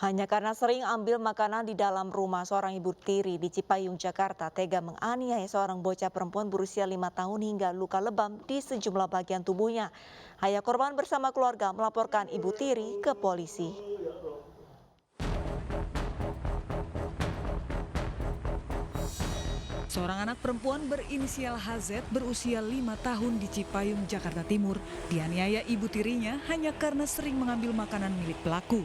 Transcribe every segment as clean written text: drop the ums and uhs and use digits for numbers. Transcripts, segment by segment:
Hanya karena sering ambil makanan di dalam rumah, seorang ibu tiri di Cipayung, Jakarta tega menganiaya seorang bocah perempuan berusia 5 tahun hingga luka lebam di sejumlah bagian tubuhnya. Ayah korban bersama keluarga melaporkan ibu tiri ke polisi. Seorang anak perempuan berinisial HZ berusia 5 tahun di Cipayung, Jakarta Timur dianiaya ibu tirinya hanya karena sering mengambil makanan milik pelaku.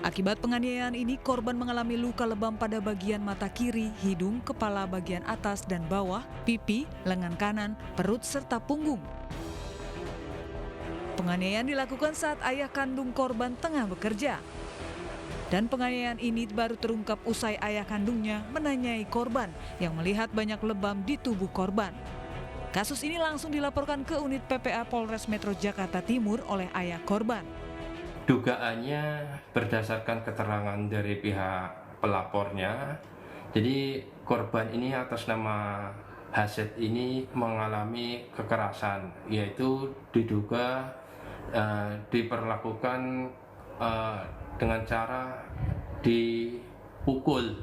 Akibat penganiayaan ini, korban mengalami luka lebam pada bagian mata kiri, hidung, kepala bagian atas dan bawah, pipi, lengan kanan, perut, serta punggung. Penganiayaan dilakukan saat ayah kandung korban tengah bekerja. Dan penganiayaan ini baru terungkap usai ayah kandungnya menanyai korban yang melihat banyak lebam di tubuh korban. Kasus ini langsung dilaporkan ke unit PPA Polres Metro Jakarta Timur oleh ayah korban. Dugaannya berdasarkan keterangan dari pihak pelapornya, jadi korban ini atas nama HZ ini mengalami kekerasan, yaitu diduga diperlakukan dengan cara dipukul.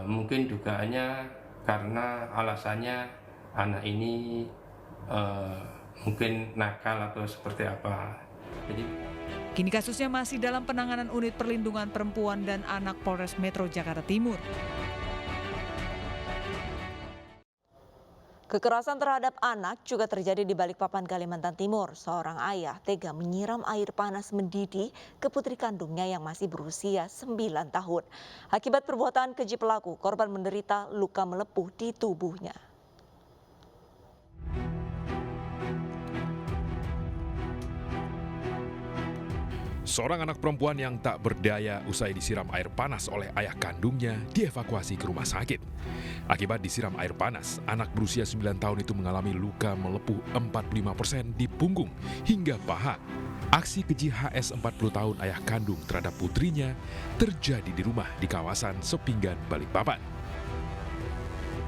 Mungkin dugaannya karena alasannya anak ini mungkin nakal atau seperti apa. Kini kasusnya masih dalam penanganan Unit Perlindungan Perempuan dan Anak Polres Metro Jakarta Timur. Kekerasan terhadap anak juga terjadi di Balikpapan, Kalimantan Timur. Seorang ayah tega menyiram air panas mendidih ke putri kandungnya yang masih berusia 9 tahun. Akibat perbuatan keji pelaku, korban menderita luka melepuh di tubuhnya. Seorang anak perempuan yang tak berdaya usai disiram air panas oleh ayah kandungnya dievakuasi ke rumah sakit. Akibat disiram air panas, anak berusia 9 tahun itu mengalami luka melepuh 45% di punggung hingga paha. Aksi keji HS 40 tahun ayah kandung terhadap putrinya terjadi di rumah di kawasan Sepinggan, Balikpapan.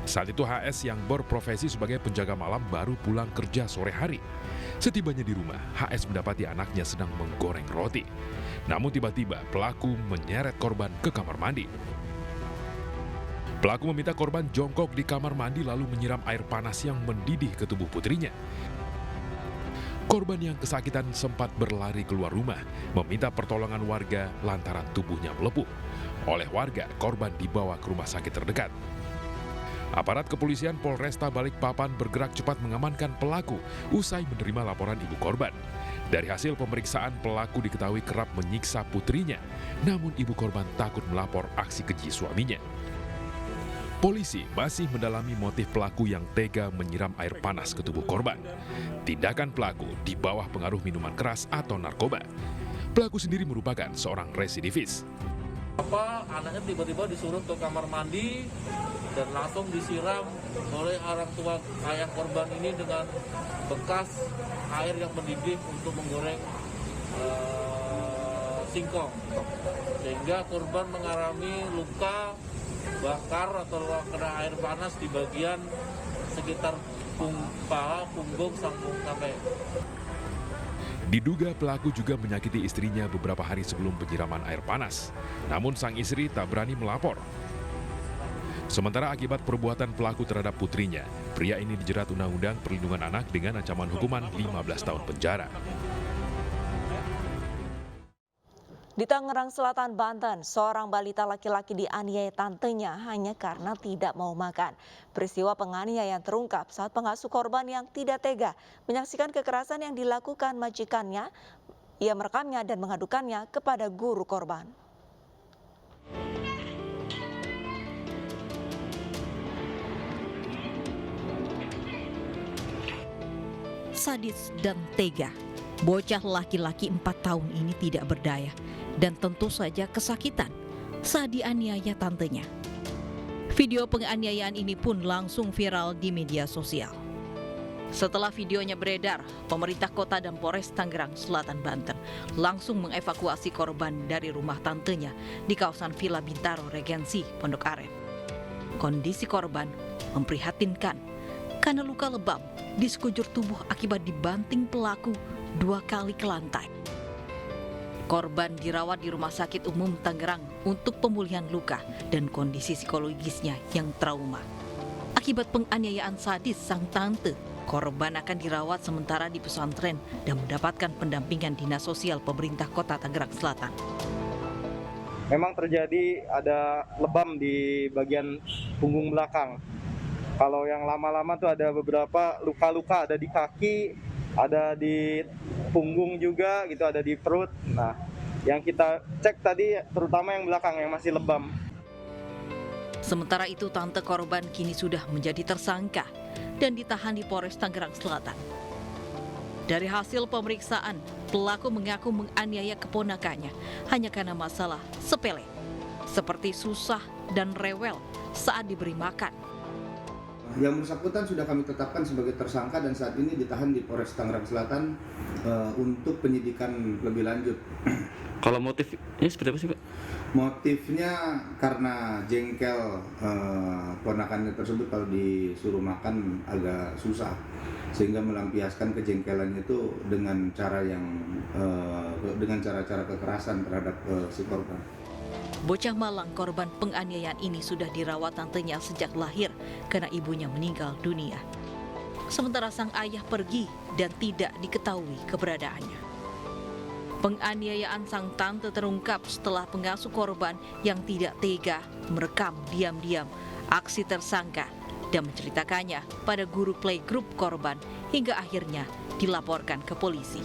Saat itu HS yang berprofesi sebagai penjaga malam baru pulang kerja sore hari. Setibanya di rumah, HS mendapati anaknya sedang menggoreng roti. Namun tiba-tiba pelaku menyeret korban ke kamar mandi. Pelaku meminta korban jongkok di kamar mandi lalu menyiram air panas yang mendidih ke tubuh putrinya. Korban yang kesakitan sempat berlari keluar rumah, meminta pertolongan warga lantaran tubuhnya melepuh. Oleh warga, korban dibawa ke rumah sakit terdekat. Aparat kepolisian Polresta Balikpapan bergerak cepat mengamankan pelaku usai menerima laporan ibu korban. Dari hasil pemeriksaan, pelaku diketahui kerap menyiksa putrinya, namun ibu korban takut melapor aksi keji suaminya. Polisi masih mendalami motif pelaku yang tega menyiram air panas ke tubuh korban. Tindakan pelaku di bawah pengaruh minuman keras atau narkoba. Pelaku sendiri merupakan seorang residivis. Anaknya tiba-tiba disuruh ke kamar mandi dan langsung disiram oleh orang tua ayah korban ini dengan bekas air yang mendidih untuk menggoreng singkong, sehingga korban mengalami luka bakar atau kena air panas di bagian sekitar paha, punggung, sampai. Diduga pelaku juga menyakiti istrinya beberapa hari sebelum penyiraman air panas. Namun sang istri tak berani melapor. Sementara akibat perbuatan pelaku terhadap putrinya, pria ini dijerat Undang-Undang Perlindungan Anak dengan ancaman hukuman 15 tahun penjara. Di Tangerang Selatan, Banten, seorang balita laki-laki dianiaya tantenya hanya karena tidak mau makan. Peristiwa penganiayaan terungkap saat pengasuh korban yang tidak tega menyaksikan kekerasan yang dilakukan majikannya. Ia merekamnya dan mengadukannya kepada guru korban. Sadis dan tega, bocah laki-laki 4 tahun ini tidak berdaya dan tentu saja kesakitan saat dianiaya tantenya. Video penganiayaan ini pun langsung viral di media sosial. Setelah videonya beredar, pemerintah kota dan Polres Tangerang Selatan, Banten langsung mengevakuasi korban dari rumah tantenya di kawasan Villa Bintaro Regensi, Pondok Aren. Kondisi korban memprihatinkan karena luka lebam di sekujur tubuh akibat dibanting pelaku 2 kali ke lantai. Korban dirawat di Rumah Sakit Umum Tangerang untuk pemulihan luka dan kondisi psikologisnya yang trauma. Akibat penganiayaan sadis sang tante, korban akan dirawat sementara di pesantren dan mendapatkan pendampingan Dinas Sosial Pemerintah Kota Tangerang Selatan. Memang terjadi ada lebam di bagian punggung belakang. Kalau yang lama-lama tuh ada beberapa luka-luka, ada di kaki, ada di punggung juga gitu, ada di perut. Nah, yang kita cek tadi terutama yang belakang yang masih lebam. Sementara itu tante korban kini sudah menjadi tersangka dan ditahan di Polres Tangerang Selatan. Dari hasil pemeriksaan, pelaku mengaku menganiaya keponakannya hanya karena masalah sepele, seperti susah dan rewel saat diberi makan. Yang bersangkutan sudah kami tetapkan sebagai tersangka dan saat ini ditahan di Polres Tangerang Selatan untuk penyidikan lebih lanjut. Kalau motifnya seperti apa sih, Pak? Motifnya karena jengkel ponakannya tersebut kalau disuruh makan agak susah, sehingga melampiaskan kejengkelannya itu dengan cara dengan cara-cara kekerasan terhadap si korban. Bocah malang korban penganiayaan ini sudah dirawat tantenya sejak lahir karena ibunya meninggal dunia. Sementara sang ayah pergi dan tidak diketahui keberadaannya. Penganiayaan sang tante terungkap setelah pengasuh korban yang tidak tega merekam diam-diam aksi tersangka dan menceritakannya pada guru playgroup korban hingga akhirnya dilaporkan ke polisi.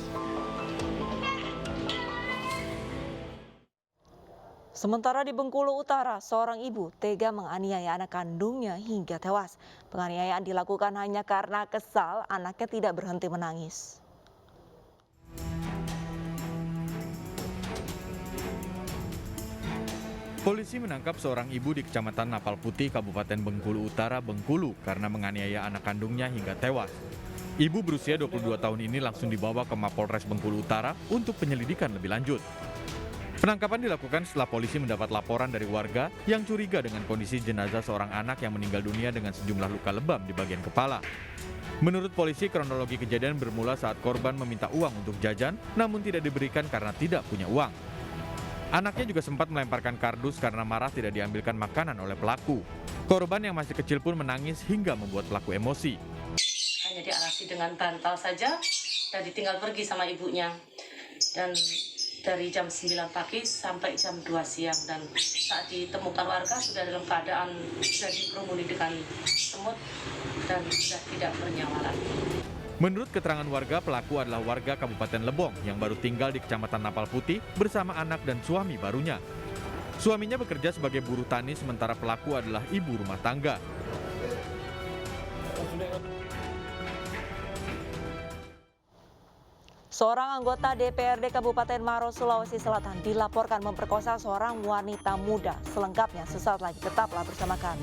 Sementara di Bengkulu Utara, seorang ibu tega menganiaya anak kandungnya hingga tewas. Penganiayaan dilakukan hanya karena kesal anaknya tidak berhenti menangis. Polisi menangkap seorang ibu di Kecamatan Napal Putih, Kabupaten Bengkulu Utara, Bengkulu karena menganiaya anak kandungnya hingga tewas. Ibu berusia 22 tahun ini langsung dibawa ke Mapolres Bengkulu Utara untuk penyelidikan lebih lanjut. Penangkapan dilakukan setelah polisi mendapat laporan dari warga yang curiga dengan kondisi jenazah seorang anak yang meninggal dunia dengan sejumlah luka lebam di bagian kepala. Menurut polisi, kronologi kejadian bermula saat korban meminta uang untuk jajan, namun tidak diberikan karena tidak punya uang. Anaknya juga sempat melemparkan kardus karena marah tidak diambilkan makanan oleh pelaku. Korban yang masih kecil pun menangis hingga membuat pelaku emosi. Hanya dialasi dengan bantal saja dan ditinggal pergi sama ibunya. Dan dari jam 9 pagi sampai jam 2 siang dan saat ditemukan warga sudah dalam keadaan sudah dikerumuni dengan semut dan sudah tidak bernyawa lagi. Menurut keterangan warga, pelaku adalah warga Kabupaten Lebong yang baru tinggal di Kecamatan Napal Putih bersama anak dan suami barunya. Suaminya bekerja sebagai buruh tani sementara pelaku adalah ibu rumah tangga. Seorang anggota DPRD Kabupaten Maros, Sulawesi Selatan dilaporkan memperkosa seorang wanita muda. Selengkapnya sesaat lagi, tetaplah bersama kami.